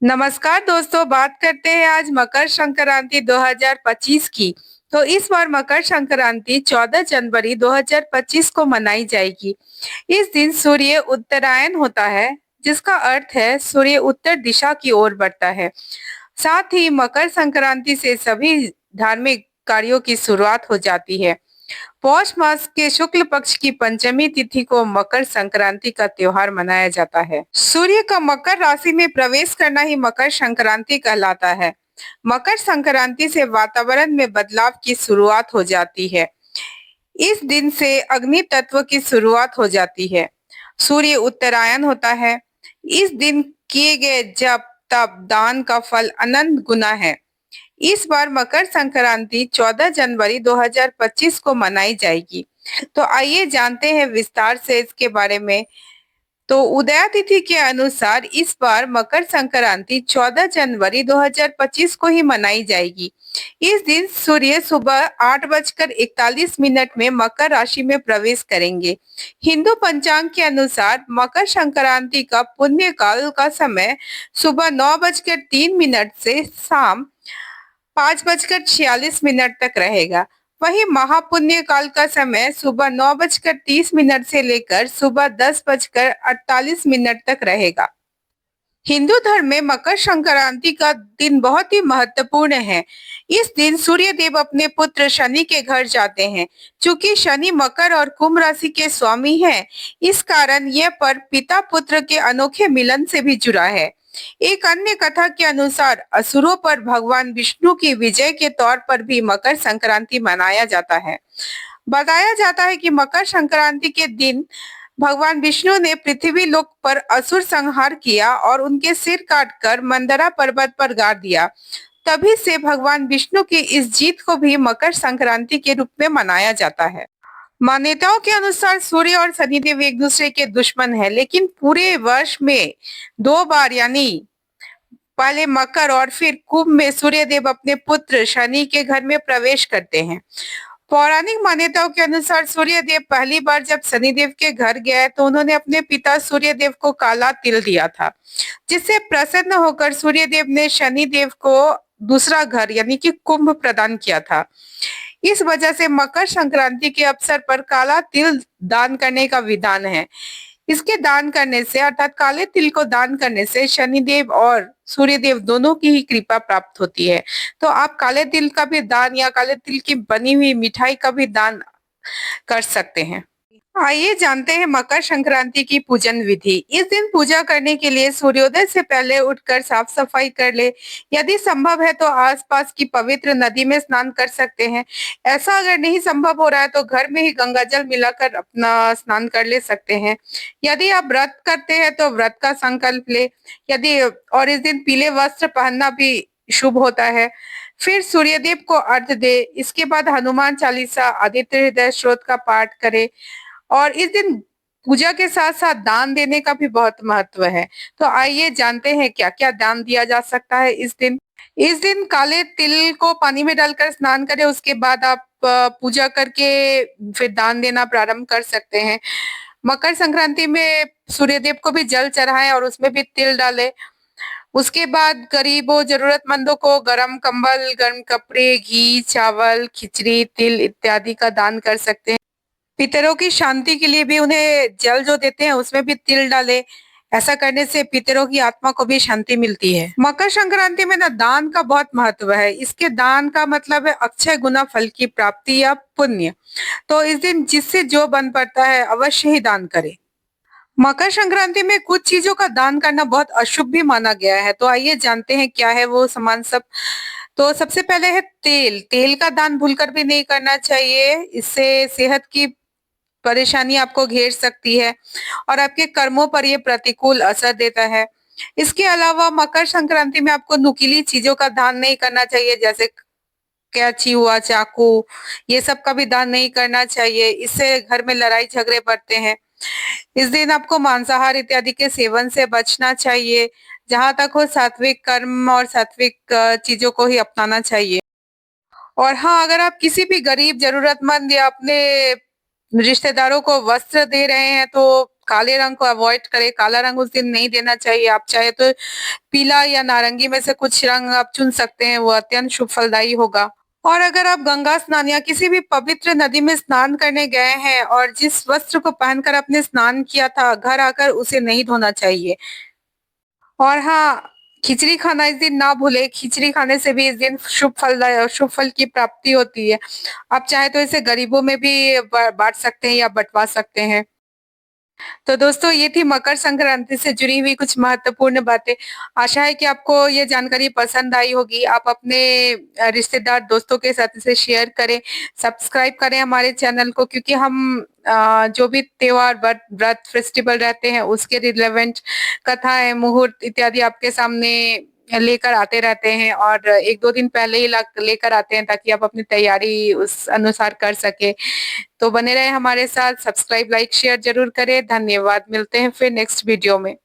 नमस्कार दोस्तों, बात करते हैं आज मकर संक्रांति 2025 की। तो इस बार मकर संक्रांति 14 जनवरी 2025 को मनाई जाएगी। इस दिन सूर्य उत्तरायण होता है, जिसका अर्थ है सूर्य उत्तर दिशा की ओर बढ़ता है। साथ ही मकर संक्रांति से सभी धार्मिक कार्यों की शुरुआत हो जाती है। पौष मास के शुक्ल पक्ष की पंचमी तिथि को मकर संक्रांति का त्योहार मनाया जाता है। सूर्य का मकर राशि में प्रवेश करना ही मकर संक्रांति कहलाता है। मकर संक्रांति से वातावरण में बदलाव की शुरुआत हो जाती है। इस दिन से अग्नि तत्व की शुरुआत हो जाती है। सूर्य उत्तरायण होता है। इस दिन किए गए जप तप दान का फल अनंत गुना है। इस बार मकर संक्रांति 14 जनवरी 2025 को मनाई जाएगी। तो आइए जानते हैं विस्तार से इसके बारे में। तो उदया तिथि के अनुसार इस बार मकर संक्रांति 14 जनवरी 2025 को ही मनाई जाएगी। इस दिन सूर्य सुबह 8:41 में मकर राशि में प्रवेश करेंगे। हिंदू पंचांग के अनुसार मकर संक्रांति का पुण्य काल का समय सुबह 9:03 से शाम 5:46 तक रहेगा। वहीं महापुण्य काल का समय सुबह 9:30 से लेकर सुबह 10:48 तक रहेगा। हिंदू धर्म में मकर संक्रांति का दिन बहुत ही महत्वपूर्ण है। इस दिन सूर्य देव अपने पुत्र शनि के घर जाते हैं। चूंकि शनि मकर और कुंभ राशि के स्वामी हैं, इस कारण यह पर्व पिता पुत्र के अनोखे मिलन से भी जुड़ा है। एक अन्य कथा के अनुसार असुरों पर भगवान विष्णु की विजय के तौर पर भी मकर संक्रांति मनाया जाता है। बताया जाता है कि मकर संक्रांति के दिन भगवान विष्णु ने पृथ्वी लोक पर असुर संहार किया और उनके सिर काटकर मंदरा पर्वत पर गाड़ दिया। तभी से भगवान विष्णु की इस जीत को भी मकर संक्रांति के रूप में मनाया जाता है। मान्यताओं के अनुसार सूर्य और शनिदेव एक दूसरे के दुश्मन है, लेकिन पूरे वर्ष में 2 बार यानी पहले मकर और फिर कुंभ में सूर्यदेव अपने पुत्र शनि के घर में प्रवेश करते हैं। पौराणिक मान्यताओं के अनुसार सूर्यदेव पहली बार जब शनिदेव के घर गए तो उन्होंने अपने पिता सूर्यदेव को काला तिल दिया था, जिससे प्रसन्न होकर सूर्यदेव ने शनिदेव को दूसरा घर यानी कि कुंभ प्रदान किया था। इस वजह से मकर संक्रांति के अवसर पर काला तिल दान करने का विधान है। इसके दान करने से अर्थात काले तिल को दान करने से शनिदेव और सूर्यदेव दोनों की ही कृपा प्राप्त होती है। तो आप काले तिल का भी दान या काले तिल की बनी हुई मिठाई का भी दान कर सकते हैं। आइए जानते हैं मकर संक्रांति की पूजन विधि। इस दिन पूजा करने के लिए सूर्योदय से पहले उठकर साफ सफाई कर ले। यदि संभव है तो आसपास की पवित्र नदी में स्नान कर सकते हैं। ऐसा अगर नहीं संभव हो रहा है तो घर में ही गंगा जल मिलाकर अपना स्नान कर ले सकते हैं। यदि आप व्रत करते हैं तो व्रत का संकल्प ले। यदि और इस दिन पीले वस्त्र पहनना भी शुभ होता है। फिर सूर्यदेव को अर्घ्य दे। इसके बाद हनुमान चालीसा आदित्य हृदय स्तोत्र का पाठ करे। और इस दिन पूजा के साथ साथ दान देने का भी बहुत महत्व है। तो आइए जानते हैं क्या क्या दान दिया जा सकता है इस दिन। इस दिन काले तिल को पानी में डालकर स्नान करें। उसके बाद आप पूजा करके फिर दान देना प्रारंभ कर सकते हैं। मकर संक्रांति में सूर्यदेव को भी जल चढ़ाएं और उसमें भी तिल डालें। उसके बाद गरीबों जरूरतमंदों को गरम कंबल, गर्म कपड़े, घी, चावल, खिचड़ी, तिल इत्यादि का दान कर सकते हैं। पितरों की शांति के लिए भी उन्हें जल जो देते हैं उसमें भी तिल डाले। ऐसा करने से पितरों की आत्मा को भी शांति मिलती है। मकर संक्रांति में ना दान का बहुत महत्व है। इसके दान का मतलब है अक्षय गुना फल की प्राप्ति या पुण्य। तो इस दिन जिससे जो बन पड़ता है अवश्य ही दान करे। मकर संक्रांति में कुछ चीजों का दान करना बहुत अशुभ भी माना गया है। तो आइए जानते हैं क्या है वो सामान सब। तो सबसे पहले है तेल। तेल का दान भूलकर भी नहीं करना चाहिए। इससे सेहत की परेशानी आपको घेर सकती है और आपके कर्मों पर ये प्रतिकूल असर देता है। इसके अलावा मकर संक्रांति में आपको नुकीली चीजों का दान नहीं करना चाहिए, जैसे कैंची हुआ, चाकू, ये सब का भी दान नहीं करना चाहिए। इससे घर में लड़ाई झगड़े बढ़ते हैं। इस दिन आपको मांसाहार इत्यादि के सेवन से बचना चाहिए। जहां तक हो सात्विक कर्म और सात्विक चीजों को ही अपनाना चाहिए। और हाँ, अगर आप किसी भी गरीब जरूरतमंद या अपने रिश्तेदारों को वस्त्र दे रहे हैं तो काले रंग को अवॉइड करें, काला रंग उस दिन नहीं देना चाहिए। आप चाहे तो पीला या नारंगी में से कुछ रंग आप चुन सकते हैं, वो अत्यंत शुभ फलदायी होगा। और अगर आप गंगा स्नान या किसी भी पवित्र नदी में स्नान करने गए हैं और जिस वस्त्र को पहनकर आपने स्नान किया था, घर आकर उसे नहीं धोना चाहिए। और हाँ, खिचड़ी खाना इस दिन ना भूलें, खिचड़ी खाने से भी इस दिन शुभ फल की प्राप्ति होती है। आप चाहे तो इसे गरीबों में भी बाँट सकते हैं या बँटवा सकते हैं। तो दोस्तों ये थी मकर संक्रांति से जुड़ी हुई कुछ महत्वपूर्ण बातें। आशा है कि आपको ये जानकारी पसंद आई होगी। आप अपने रिश्तेदार, दोस्तों के साथ इसे शेयर करें, सब्सक्राइब करें हमारे चैनल को, क्योंकि हम जो भी त्योहार, व्रत, फेस्टिवल रहते हैं उसके रिलेवेंट कथाएँ, मुहूर्त इत्यादि आपके सामने लेकर आते रहते हैं और 1-2 दिन पहले ही लग लेकर आते हैं ताकि आप अपनी तैयारी उस अनुसार कर सकें। तो बने रहें हमारे साथ, सब्सक्राइब, लाइक, शेयर ज़रूर करें। धन्यवाद, मिलते हैं फिर नेक्स्ट वीडियो में।